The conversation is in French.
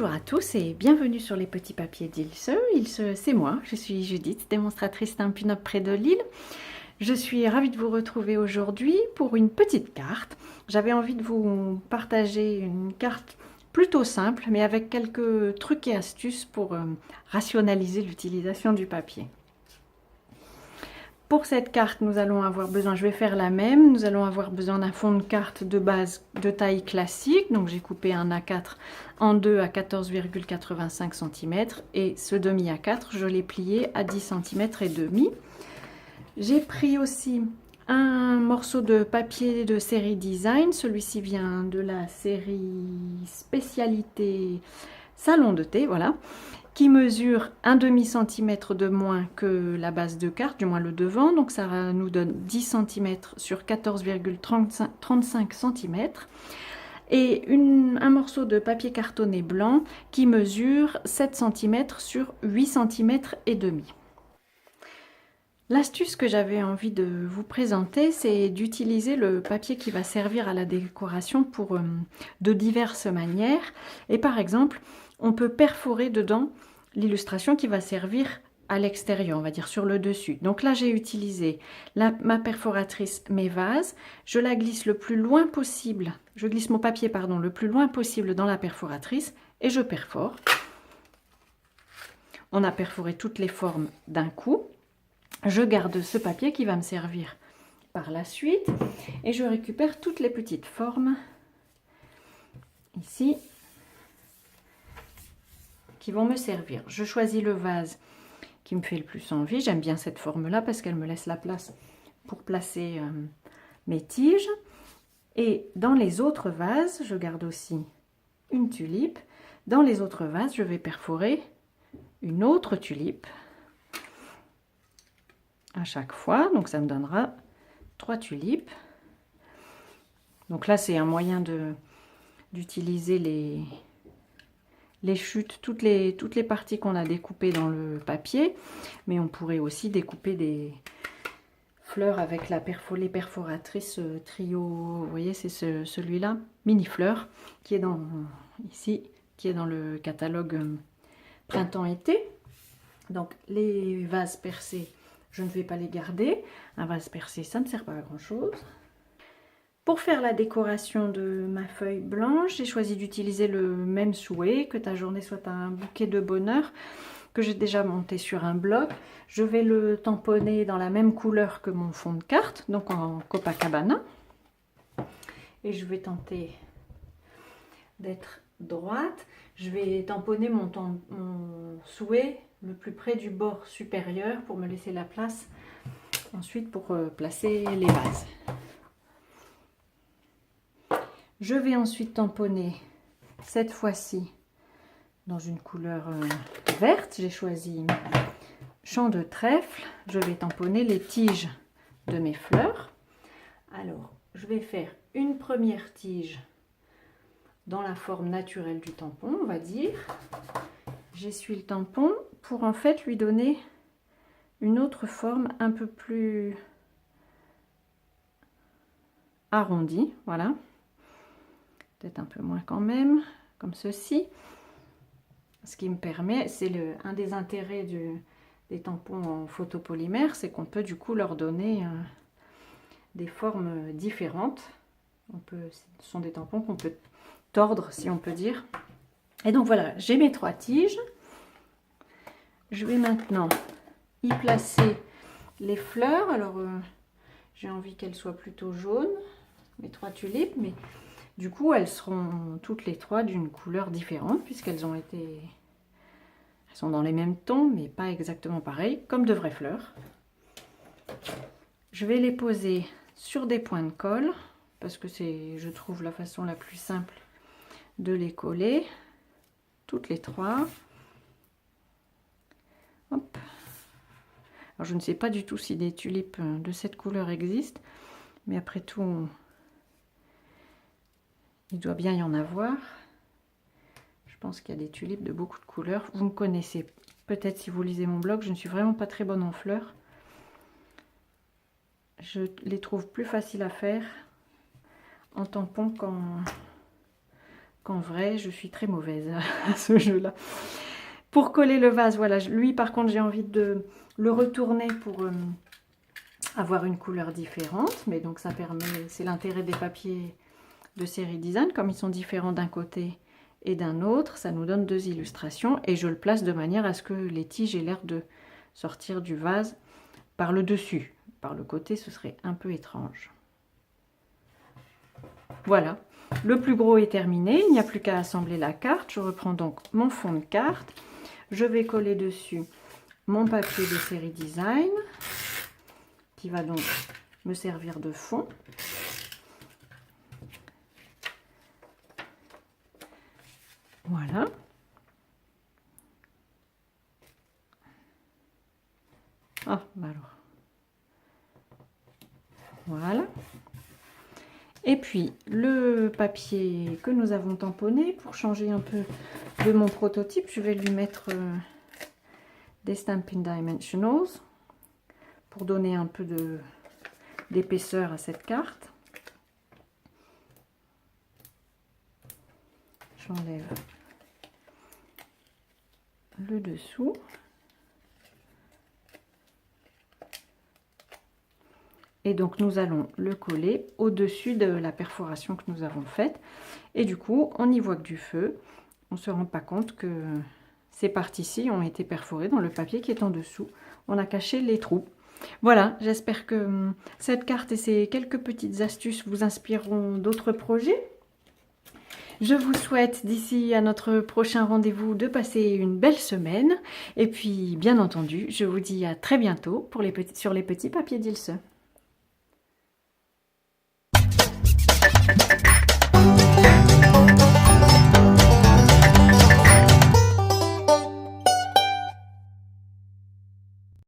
Bonjour à tous et bienvenue sur les petits papiers d'Ilse. Ilse, c'est moi, je suis Judith, démonstratrice Stampin' Up près de Lille. Je suis ravie de vous retrouver aujourd'hui pour une petite carte. J'avais envie de vous partager une carte plutôt simple, mais avec quelques trucs et astuces pour rationaliser l'utilisation du papier. Pour cette carte, nous allons avoir besoin, je vais faire la même, nous allons avoir besoin d'un fond de carte de base de taille classique. Donc j'ai coupé un A4 en 2 à 14,85 cm et ce demi A4, je l'ai plié à 10 cm et demi. J'ai pris aussi un morceau de papier de série Design, celui-ci vient de la série spécialité Salon de thé, voilà, qui mesure un demi-centimètre de moins que la base de carte, du moins le devant, donc ça nous donne 10 cm sur 14,35 cm, et un morceau de papier cartonné blanc qui mesure 7 cm sur 8 cm et demi. L'astuce que j'avais envie de vous présenter, c'est d'utiliser le papier qui va servir à la décoration pour de diverses manières. Et par exemple, on peut perforer dedans l'illustration qui va servir à l'extérieur, on va dire sur le dessus. Donc là, j'ai utilisé ma perforatrice Mes Vases. Je la glisse le plus loin possible. Je glisse mon papier, pardon, le plus loin possible dans la perforatrice et je perfore. On a perforé toutes les formes d'un coup. Je garde ce papier qui va me servir par la suite et je récupère toutes les petites formes ici qui vont me servir. Je choisis le vase qui me fait le plus envie. J'aime bien cette forme là parce qu'elle me laisse la place pour placer mes tiges. Et dans les autres vases, je garde aussi une tulipe. Dans les autres vases, je vais perforer une autre tulipe à chaque fois, donc ça me donnera 3 tulipes. Donc là c'est un moyen d'utiliser les chutes, toutes les parties qu'on a découpées dans le papier, mais on pourrait aussi découper des fleurs avec les perforatrices trio, vous voyez, c'est celui-là, mini fleurs, qui est ici, qui est dans le catalogue printemps-été. Donc les vases percés, je ne vais pas les garder. Un vase percé, ça ne sert pas à grand chose. Pour faire la décoration de ma feuille blanche, j'ai choisi d'utiliser le même souhait, que ta journée soit un bouquet de bonheur, que j'ai déjà monté sur un bloc. Je vais le tamponner dans la même couleur que mon fond de carte, donc en Copacabana. Et je vais tenter d'être droite. Je vais tamponner mon souhait le plus près du bord supérieur pour me laisser la place ensuite pour placer les vases. Je vais ensuite tamponner cette fois-ci dans une couleur verte. J'ai choisi champ de trèfle. Je vais tamponner les tiges de mes fleurs. Alors, je vais faire une première tige dans la forme naturelle du tampon, on va dire. J'essuie le tampon pour en fait lui donner une autre forme un peu plus arrondie, voilà. Peut-être un peu moins quand même, comme ceci. Ce qui me permet, c'est un des intérêts des tampons en photopolymère, c'est qu'on peut du coup leur donner des formes différentes. Ce sont des tampons qu'on peut tordre, si on peut dire. Et donc voilà, j'ai mes 3 tiges. Je vais maintenant y placer les fleurs. Alors j'ai envie qu'elles soient plutôt jaunes, mes 3 tulipes, mais du coup elles seront toutes les 3 d'une couleur différente puisqu'elles elles sont dans les mêmes tons mais pas exactement pareilles, comme de vraies fleurs. Je vais les poser sur des points de colle parce que c'est, je trouve, la façon la plus simple de les coller, toutes les 3. Hop. Alors je ne sais pas du tout si des tulipes de cette couleur existent, mais après tout, il doit bien y en avoir. Je pense qu'il y a des tulipes de beaucoup de couleurs. Vous me connaissez peut-être si vous lisez mon blog, je ne suis vraiment pas très bonne en fleurs. Je les trouve plus faciles à faire en tampon qu'en vrai, je suis très mauvaise à ce jeu-là. Pour coller le vase, voilà, lui par contre j'ai envie de le retourner pour avoir une couleur différente, mais donc ça permet, c'est l'intérêt des papiers de série design, comme ils sont différents d'un côté et d'un autre, ça nous donne deux illustrations et je le place de manière à ce que les tiges aient l'air de sortir du vase par le dessus. Par le côté, ce serait un peu étrange. Voilà, le plus gros est terminé, il n'y a plus qu'à assembler la carte. Je reprends donc mon fond de carte. Je vais coller dessus mon papier de série design qui va donc me servir de fond. Voilà. Ah, bah alors. Voilà. Et puis, le papier que nous avons tamponné, pour changer un peu de mon prototype, je vais lui mettre des Stampin' Dimensionals pour donner un peu d'épaisseur à cette carte. J'enlève le dessous. Et donc nous allons le coller au-dessus de la perforation que nous avons faite. Et du coup, on n'y voit que du feu. On ne se rend pas compte que ces parties-ci ont été perforées dans le papier qui est en dessous. On a caché les trous. Voilà, j'espère que cette carte et ces quelques petites astuces vous inspireront d'autres projets. Je vous souhaite d'ici à notre prochain rendez-vous de passer une belle semaine. Et puis, bien entendu, je vous dis à très bientôt sur les petits papiers d'Ilse.